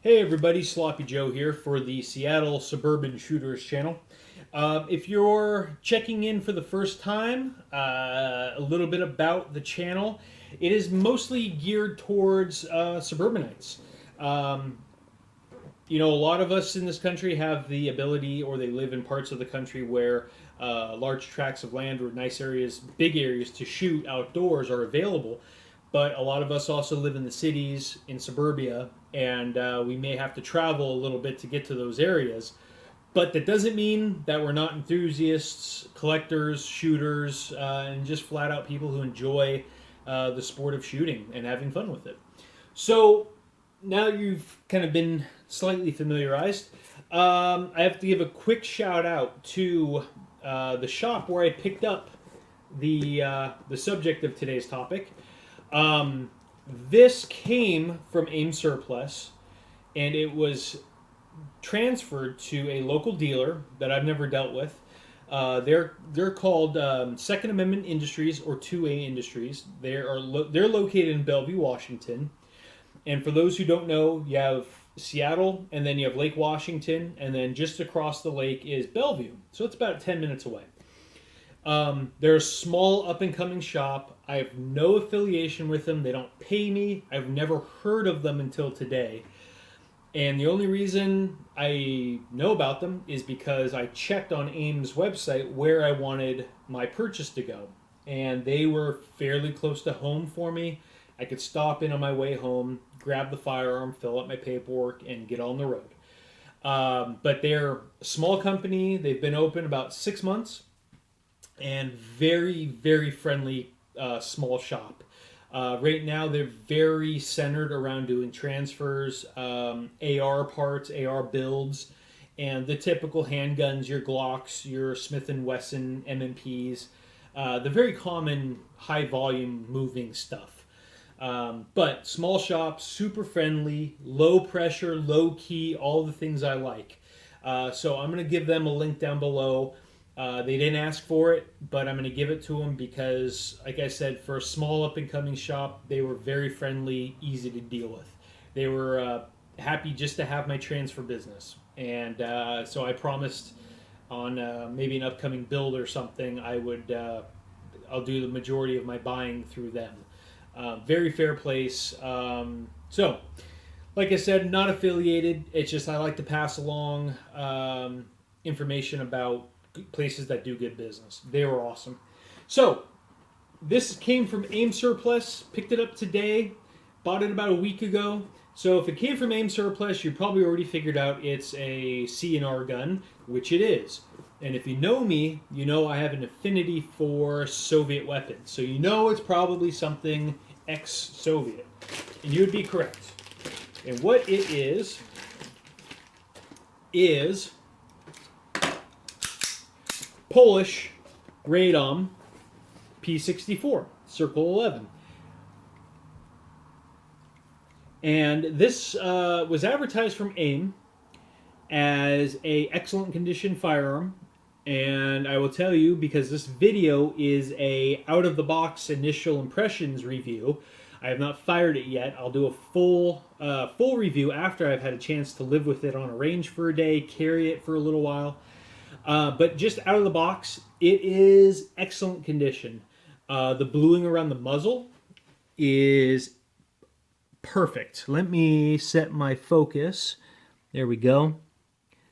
Hey everybody, Sloppy Joe here for the Seattle Suburban Shooters channel. If you're checking in for the first time, a little bit about the channel. It is mostly geared towards suburbanites. Um, a lot of us in this country have the ability, or they live in parts of the country where large tracts of land or nice areas, big areas to shoot outdoors are available. But a lot of us also live in the cities, in suburbia, and we may have to travel a little bit to get to those areas. But that doesn't mean that we're not enthusiasts, collectors, shooters, and just flat out people who enjoy the sport of shooting and having fun with it. So now you've kind of been slightly familiarized, I have to give a quick shout out to the shop where I picked up the subject of today's topic. Um, this came from AIM Surplus, and it was transferred to a local dealer that I've never dealt with. They're called Second Amendment Industries or 2A Industries. They're located in Bellevue, Washington. And for those who don't know, you have Seattle, and then you have Lake Washington, and then just across the lake is Bellevue. So it's about 10 minutes away. They're a small up-and-coming shop. I have no affiliation with them. They don't pay me. I've never heard of them until today. And the only reason I know about them is because I checked on AIM's website where I wanted my purchase to go. And they were fairly close to home for me. I could stop in on my way home, grab the firearm, fill out my paperwork, and get on the road. But they're a small company. They've been open about 6 months. And very, very friendly small shop. Right now, they're very centered around doing transfers, AR parts, AR builds, and the typical handguns, your Glocks, your Smith & Wesson MMPs, the very common high-volume moving stuff. But small shop, super friendly, low pressure, low key, all the things I like. So I'm going to give them a link down below. They didn't ask for it, but I'm going to give it to them because, like I said, for a small up-and-coming shop, they were very friendly, easy to deal with. They were happy just to have my transfer business. And so I promised on maybe an upcoming build or something, I'll do the majority of my buying through them. Very fair place. So, like I said, not affiliated. It's just I like to pass along information about places that do good business. They were awesome. So, this came from AIM Surplus. Picked it up today. Bought it about a week ago. So, if it came from AIM Surplus, you probably already figured out it's a C&R gun, which it is. And if you know me, you know I have an affinity for Soviet weapons. So, you know it's probably something ex-Soviet. And you would be correct. And what it is Polish Radom P64 Circle 11. And this was advertised from AIM as a excellent condition firearm. And I will tell you, because this video is a out-of-the-box initial impressions review, I have not fired it yet. I'll do a full review after I've had a chance to live with it on a range for a day, carry it for a little while. But just out of the box, it is excellent condition. The bluing around the muzzle is perfect. Let me set my focus. There we go.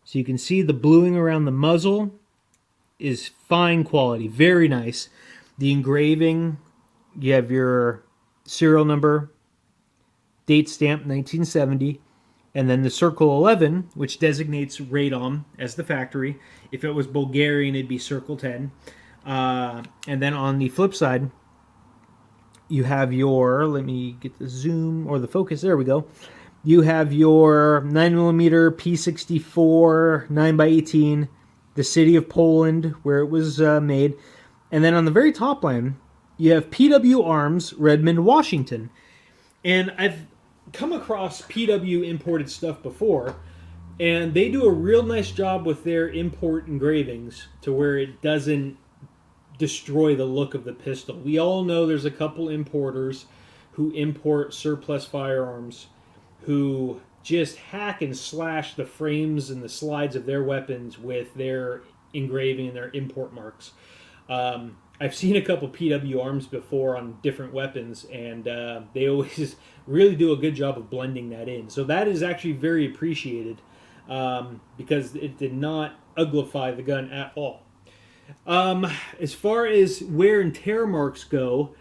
So you can see the bluing around the muzzle is fine quality, very nice. The engraving, you have your serial number, date stamp 1970, and then the Circle 11, which designates Radom as the factory. If it was Bulgarian, it'd be Circle 10. And then on the flip side, you have your, let me get the zoom or the focus, there we go. You have your 9mm P64 9x18, the city of Poland, where it was made. And then on the very top line, you have PW Arms, Redmond, Washington. And I've come across PW imported stuff before, and they do a real nice job with their import engravings to where it doesn't destroy the look of the pistol. We all know there's a couple importers who import surplus firearms who just hack and slash the frames and the slides of their weapons with their engraving and their import marks. I've seen a couple PW arms before on different weapons, and they always really do a good job of blending that in. So that is actually very appreciated, because it did not uglify the gun at all. As far as wear and tear marks go,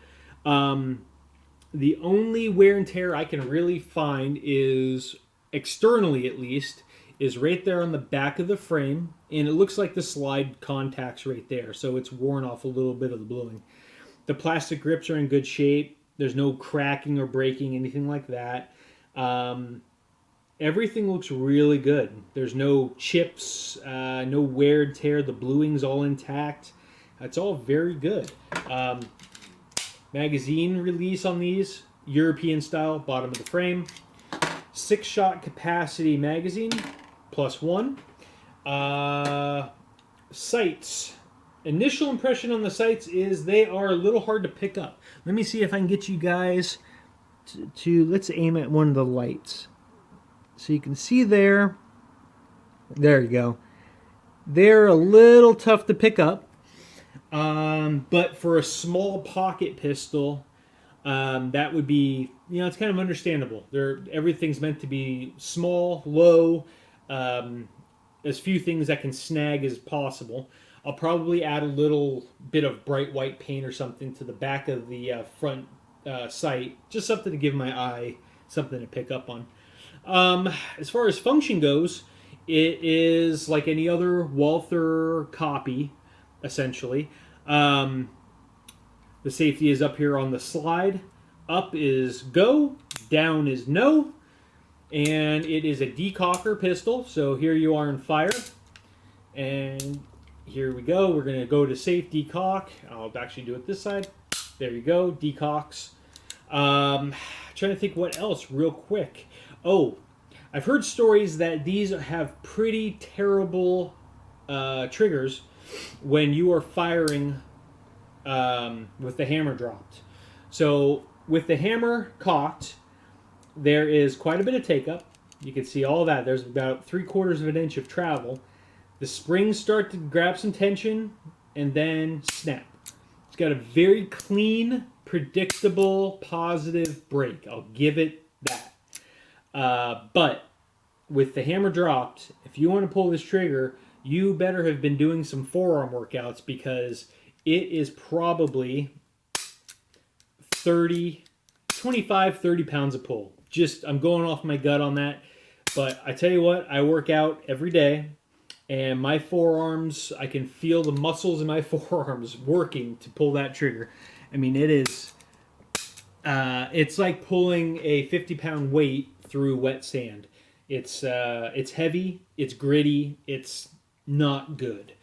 the only wear and tear I can really find is, externally at least, is right there on the back of the frame, and it looks like the slide contacts right there, so it's worn off a little bit of the bluing. The plastic grips are in good shape. There's no cracking or breaking, anything like that. Everything looks really good. There's no chips, no wear and tear. The bluing's all intact. It's all very good. Magazine release on these, European style, bottom of the frame. 6-shot capacity magazine, +1. Sights. Initial impression on the sights is they are a little hard to pick up. Let me see if I can get you guys to let's aim at one of the lights. So you can see there. There you go. They're a little tough to pick up. But for a small pocket pistol, that would be, it's kind of understandable. Everything's meant to be small, low, as few things that can snag as possible. I'll probably add a little bit of bright white paint or something to the back of the front sight, just something to give my eye something to pick up on. As far as function goes, it is like any other Walther copy, essentially. The safety is up here on the slide. Up is go, down is no, and it is a decocker pistol. So here you are in fire, and here we go. We're going to go to safe decock. I'll actually do it this side. There you go, decocks. Trying to think what else real quick. Oh, I've heard stories that these have pretty terrible triggers when you are firing with the hammer dropped. So with the hammer cocked, there is quite a bit of take up. You can see all that. There's about 3/4 of an inch of travel. The springs start to grab some tension and then snap. It's got a very clean, predictable, positive break. I'll give it that. But with the hammer dropped, if you want to pull this trigger, you better have been doing some forearm workouts, because it is probably 25, 30 pounds of pull. I'm going off my gut on that. But I tell you what, I work out every day, and my forearms, I can feel the muscles in my forearms working to pull that trigger. I mean, it's like pulling a 50-pound weight through wet sand. It's heavy, it's gritty, it's not good.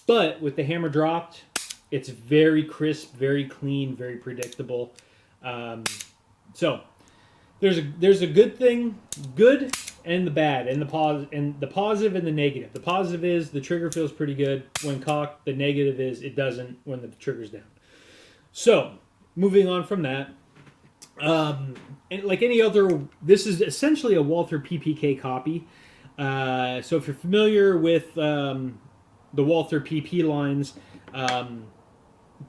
But with the hammer dropped, it's very crisp, very clean, very predictable. So there's a good thing, good and the bad, and the positive and the negative. The positive is the trigger feels pretty good when cocked. The negative is it doesn't when the trigger's down. So moving on from that. And like any other, this is essentially a Walther PPK copy. So if you're familiar with the Walther PP lines,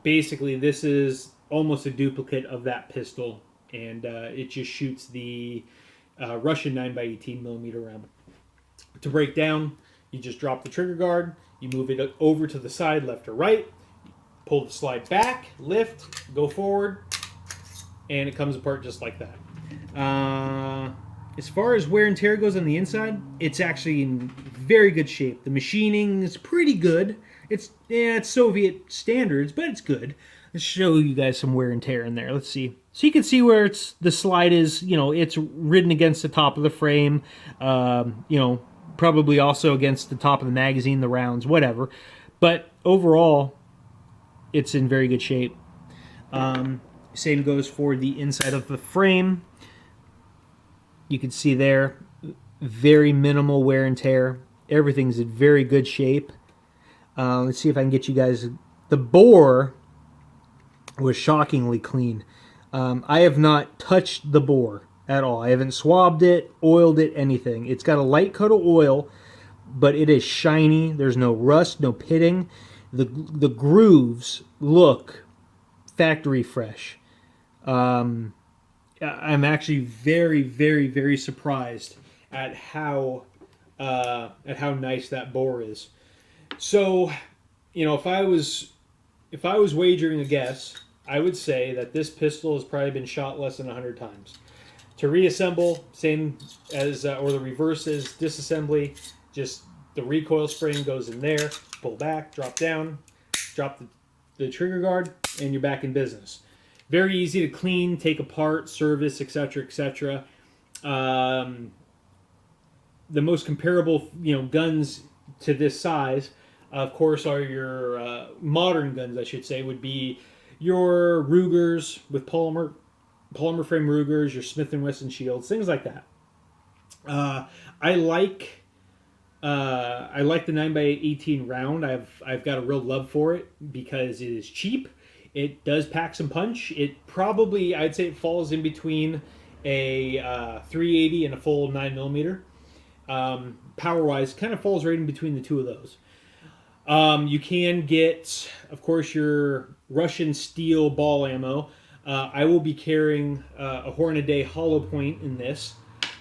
basically this is almost a duplicate of that pistol, and it just shoots the Russian 9x18mm round. To break down, you just drop the trigger guard, you move it over to the side, left or right, pull the slide back, lift, go forward, and it comes apart just like that. As far as wear and tear goes on the inside, it's actually in very good shape. The machining is pretty good. It's Soviet standards, but it's good. Let's show you guys some wear and tear in there. Let's see. So you can see where the slide is, it's ridden against the top of the frame, probably also against the top of the magazine, the rounds, whatever. But overall, it's in very good shape. Same goes for the inside of the frame. You can see there, very minimal wear and tear. Everything's in very good shape. Let's see if I can get you guys. The bore was shockingly clean. I have not touched the bore at all. I haven't swabbed it, oiled it, anything. It's got a light coat of oil, but it is shiny. There's no rust, no pitting. The grooves look factory fresh. I'm actually very, very, very surprised at how nice that bore is. So, you know, if I was wagering a guess, I would say that this pistol has probably been shot less than 100 times. To reassemble, same as, or the reverse is disassembly, just the recoil spring goes in there, pull back, drop down, drop the trigger guard, and you're back in business. Very easy to clean, take apart, service, etc., etc. The most comparable, you know, guns to this size, of course, are your modern guns, I should say, would be your Rugers with polymer frame Rugers, your Smith & Wesson Shields, things like that. I like the 9x18 round. I've got a real love for it because it is cheap. It does pack some punch. It probably, I'd say, it falls in between a 380 and a full 9mm. Power-wise, kind of falls right in between the two of those. You can get, of course, your Russian steel ball ammo. I will be carrying a Hornady hollow point in this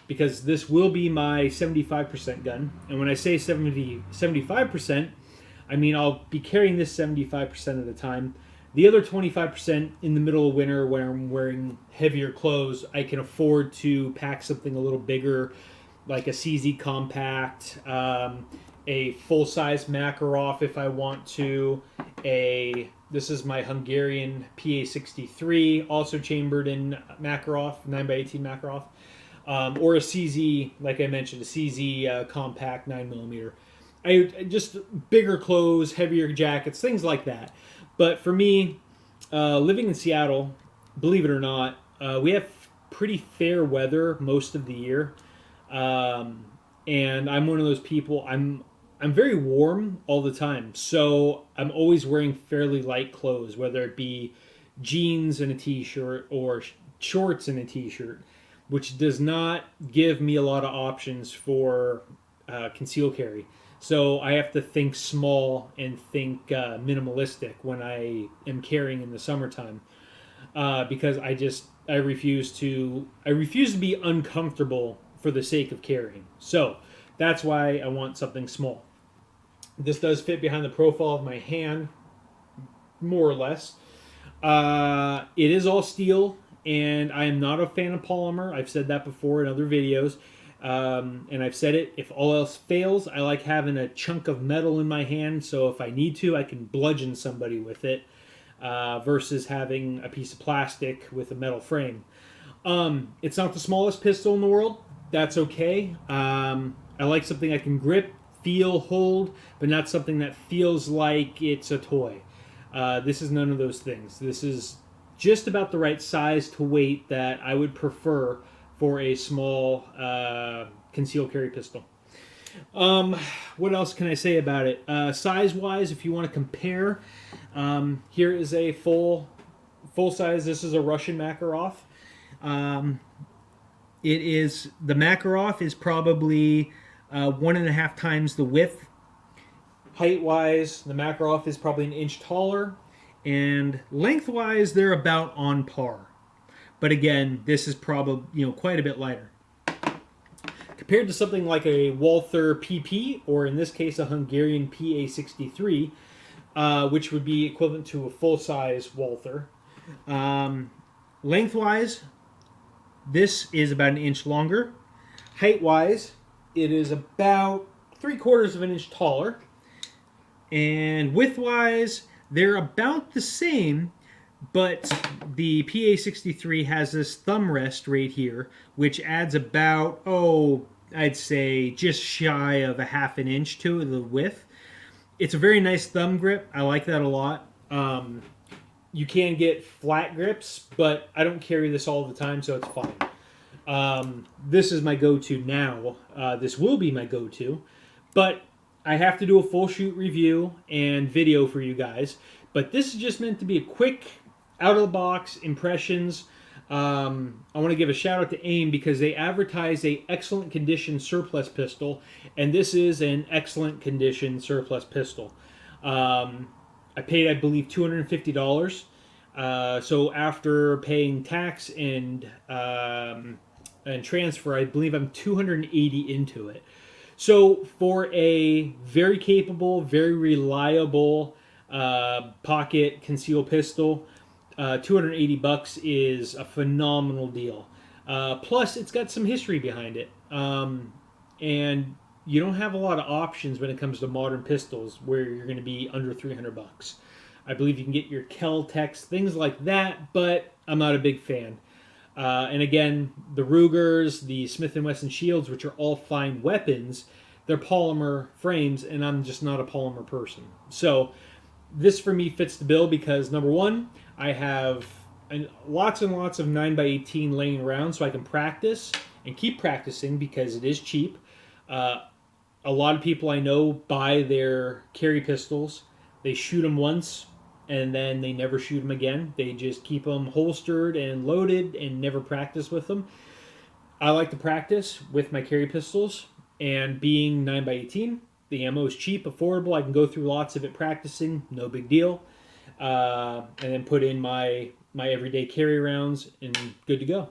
because this will be my 75% gun. And when I say 75%, I mean I'll be carrying this 75% of the time. The other 25% in the middle of winter when I'm wearing heavier clothes, I can afford to pack something a little bigger, like a CZ Compact, a full-size Makarov if I want to, this is my Hungarian P-64, also chambered in Makarov, 9x18 Makarov, or a CZ, like I mentioned, a CZ Compact 9mm. Just bigger clothes, heavier jackets, things like that. But for me, living in Seattle, believe it or not, we have pretty fair weather most of the year. And I'm one of those people, I'm very warm all the time, so I'm always wearing fairly light clothes, whether it be jeans and a t-shirt or shorts and a t-shirt, which does not give me a lot of options for concealed carry. So I have to think small and think minimalistic when I am carrying in the summertime, because I refuse to be uncomfortable for the sake of carrying. So that's why I want something small. This does fit behind the profile of my hand, more or less. It is all steel, and I am not a fan of polymer. I've said that before in other videos. And I've said it, if all else fails, I like having a chunk of metal in my hand, so if I need to, I can bludgeon somebody with it, versus having a piece of plastic with a metal frame. It's not the smallest pistol in the world. That's okay. I like something I can grip, feel, hold, but not something that feels like it's a toy. This is none of those things. This is just about the right size to weight that I would prefer for a small concealed carry pistol. What else can I say about it? Size-wise, if you want to compare, here is a full size. This is a Russian Makarov. The Makarov is probably 1.5 times the width. Height-wise, the Makarov is probably an inch taller, and length-wise, they're about on par. But again, this is probably quite a bit lighter. Compared to something like a Walther PP, or in this case a Hungarian PA63, which would be equivalent to a full-size Walther. Lengthwise, this is about an inch longer. Height-wise, it is about 3/4 of an inch taller. And width-wise, they're about the same, but the PA63 has this thumb rest right here, which adds about, I'd say just shy of 1/2 inch to the width. It's a very nice thumb grip. I like that a lot. You can get flat grips, but I don't carry this all the time, so it's fine. This is my go-to now. This will be my go-to, but I have to do a full shoot review and video for you guys. But this is just meant to be a quick, out-of-the-box impressions. I want to give a shout out to AIM because they advertise a excellent condition surplus pistol, and this is an excellent condition surplus pistol. I paid, I believe, $250. So after paying tax and transfer, I believe I'm 280 into it. So for a very capable, very reliable pocket concealed pistol, $280 is a phenomenal deal. Plus, it's got some history behind it, and you don't have a lot of options when it comes to modern pistols where you're going to be under $300. I believe you can get your Kel-Tex, things like that, but I'm not a big fan. And again, the Rugers, the Smith & Wesson Shields, which are all fine weapons, they're polymer frames, and I'm just not a polymer person. So this for me fits the bill because, number one, I have lots and lots of 9x18 laying around so I can practice and keep practicing because it is cheap. A lot of people I know buy their carry pistols. They shoot them once, and then they never shoot them again. They just keep them holstered and loaded and never practice with them. I like to practice with my carry pistols, and being 9x18, the ammo is cheap, affordable. I can go through lots of it practicing, no big deal. And then put in my everyday carry rounds and good to go.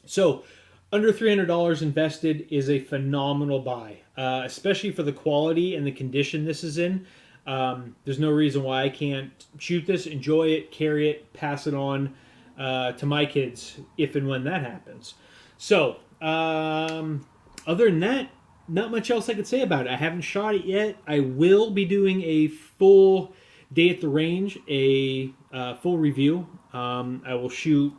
So under $300 invested is a phenomenal buy, especially for the quality and the condition this is in. There's no reason why I can't shoot this, enjoy it, carry it, pass it on to my kids if and when that happens. So other than that, not much else I could say about it. I haven't shot it yet. I will be doing a full day at the range, a full review. I will shoot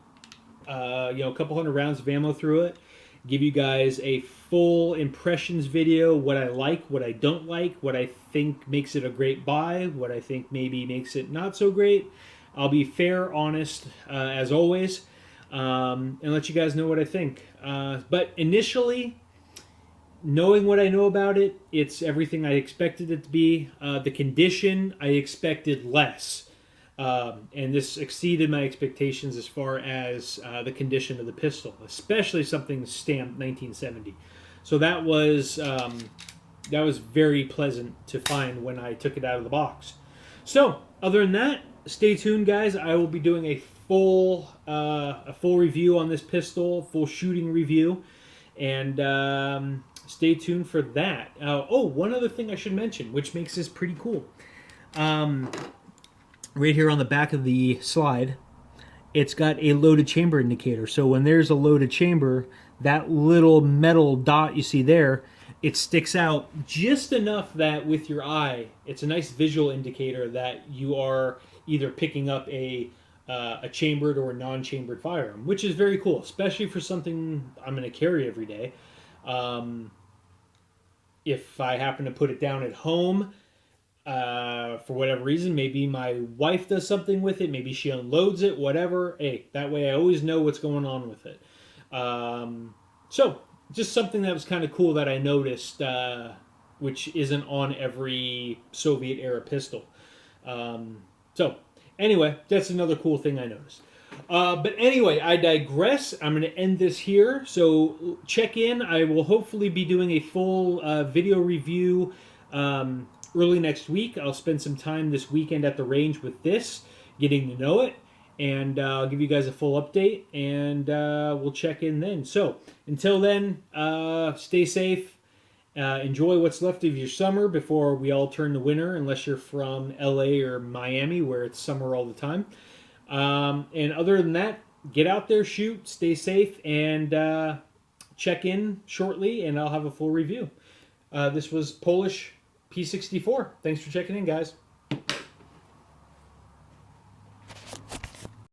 a couple hundred rounds of ammo through it, give you guys a full impressions video, what I like, what I don't like, what I think makes it a great buy, what I think maybe makes it not so great. I'll be fair, honest, as always, and let you guys know what I think. But initially, knowing what I know about it, it's everything I expected it to be. The condition, I expected less. And this exceeded my expectations as far as the condition of the pistol, especially something stamped 1970. So that was very pleasant to find when I took it out of the box. So other than that, stay tuned, guys. I will be doing a full review on this pistol, full shooting review, and stay tuned for that. One other thing I should mention, which makes this pretty cool. Right here on the back of the slide, it's got a loaded chamber indicator. So when there's a loaded chamber, that little metal dot you see there, it sticks out just enough that with your eye, it's a nice visual indicator that you are either picking up a chambered or a non-chambered firearm, which is very cool, especially for something I'm going to carry every day. If I happen to put it down at home, for whatever reason, maybe my wife does something with it, maybe she unloads it, whatever. Hey, that way I always know what's going on with it. So, just something that was kind of cool that I noticed, which isn't on every Soviet-era pistol. So, anyway, that's another cool thing I noticed. But anyway, I digress. I'm going to end this here. So check in. I will hopefully be doing a full video review early next week. I'll spend some time this weekend at the range with this, getting to know it, and I'll give you guys a full update, and we'll check in then. So until then, stay safe. Enjoy what's left of your summer before we all turn to winter, unless you're from LA or Miami where it's summer all the time. And other than that, get out there, shoot, stay safe, and check in shortly, and I'll have a full review. This was Polish P64. Thanks for checking in, guys.